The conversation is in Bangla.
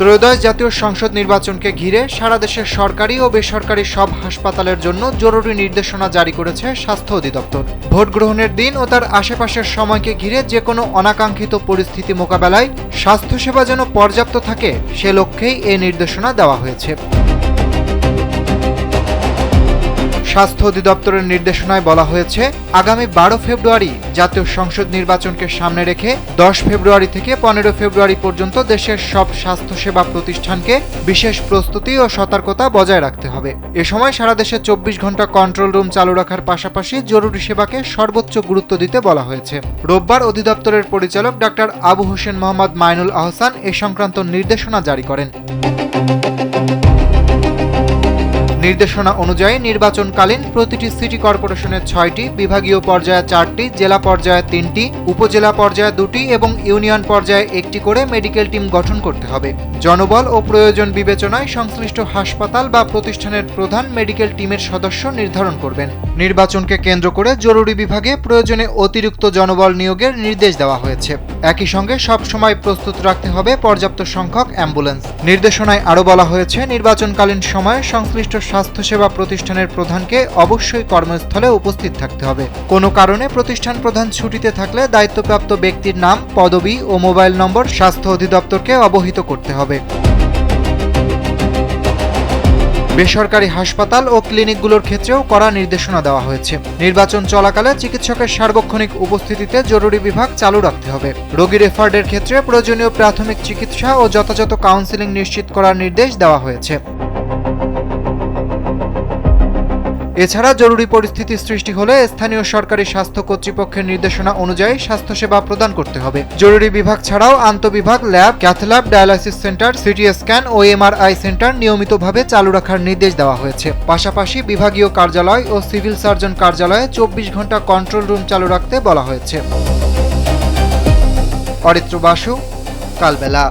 ত্রয়োদশ জাতীয় সংসদ নির্বাচনকে ঘিরে সারা দেশের সরকারি ও বেসরকারি সব হাসপাতালের জন্য জরুরি নির্দেশনা জারি করেছে স্বাস্থ্য অধিদপ্তর। ভোট গ্রহণের দিন ও তার আশেপাশের সময়কে ঘিরে যে কোনো অনাকাঙ্ক্ষিত পরিস্থিতি মোকাবেলায় স্বাস্থ্যসেবা যেন পর্যাপ্ত থাকে সে লক্ষ্যেই এই নির্দেশনা দেওয়া হয়েছে। স্বাস্থ্য অধিদপ্তরের নির্দেশনায় বলা হয়েছে, আগামী 12 ফেব্রুয়ারি জাতীয় সংসদ নির্বাচনকে সামনে রেখে 10 ফেব্রুয়ারি থেকে 15 ফেব্রুয়ারি পর্যন্ত দেশের সব স্বাস্থ্যসেবা প্রতিষ্ঠানকে বিশেষ প্রস্তুতি ও সতর্কতা বজায় রাখতে হবে। এ সময় সারা দেশে 24 ঘন্টা কন্ট্রোল রুম চালু রাখার পাশাপাশি জরুরি সেবাকে সর্বোচ্চ গুরুত্ব দিতে বলা হয়েছে। রোববার অধিদপ্তরের পরিচালক ডাক্তার আবু হোসেন মোহাম্মদ মাইনুল আহসান এ সংক্রান্ত নির্দেশনা জারি করেন। নির্দেশনা অনুযায়ী নির্বাচনকালীন প্রতিটি সিটি কর্পোরেশনের 6টি, বিভাগীয় পর্যায়ে 4টি, জেলা পর্যায়ে 3টি, উপজেলা পর্যায়ে 2টি এবং ইউনিয়ন পর্যায়ে 1টি করে মেডিকেল টিম গঠন করতে হবে। জনবল ও প্রয়োজন বিবেচনায় সংশ্লিষ্ট হাসপাতাল বা প্রতিষ্ঠানের প্রধান মেডিকেল টিমের সদস্য নির্ধারণ করবেন। নির্বাচনকে কেন্দ্র করে জরুরি বিভাগে প্রয়োজনে অতিরিক্ত জনবল নিয়োগের নির্দেশ দেওয়া হয়েছে। একই সঙ্গে সবসময় প্রস্তুত রাখতে হবে পর্যাপ্ত সংখ্যক অ্যাম্বুলেন্স। নির্দেশনায় আরও বলা হয়েছে, নির্বাচনকালীন সময়ে সংশ্লিষ্ট স্বাস্থ্যসেবা প্রতিষ্ঠানের প্রধানকে অবশ্যই কর্মস্থলে উপস্থিত থাকতে হবে। কোনো কারণে প্রতিষ্ঠান প্রধান ছুটিতে থাকলে দায়িত্বপ্রাপ্ত ব্যক্তির নাম, পদবি ও মোবাইল নম্বর স্বাস্থ্য অধিদপ্তরকে অবহিত করতে হবে। বেসরকারি হাসপাতাল ও ক্লিনিকগুলোর ক্ষেত্রেও কড়া নির্দেশনা দেওয়া হয়েছে। নির্বাচন চলাকালে চিকিৎসকের সার্বক্ষণিক উপস্থিতিতে জরুরি বিভাগ চালু রাখতে হবে। রোগী রেফার্ডের ক্ষেত্রে প্রয়োজনীয় প্রাথমিক চিকিৎসা ও যথাযথ কাউন্সেলিং নিশ্চিত করার নির্দেশ দেওয়া হয়েছে। এছাড়া জরুরি পরিস্থিতি সৃষ্টি হলে স্থানীয় সরকারি স্বাস্থ্য কর্তৃপক্ষের নির্দেশনা অনুযায়ী স্বাস্থ্যসেবা প্রদান করতে হবে। জরুরি বিভাগ ছাড়াও আন্তঃবিভাগ, lab, cath lab, dialysis centre, CT scan ও এমআরআই সেন্টার নিয়মিতভাবে চালু রাখার নির্দেশ দেওয়া হয়েছে। পাশাপাশি বিভাগীয় কার্যালয় ও সিভিল সার্জন কার্যালয়ে 24 ঘন্টা কন্ট্রোল রুম চালু রাখতে বলা হয়েছে। অরিত্র বাসু, কালবেলা।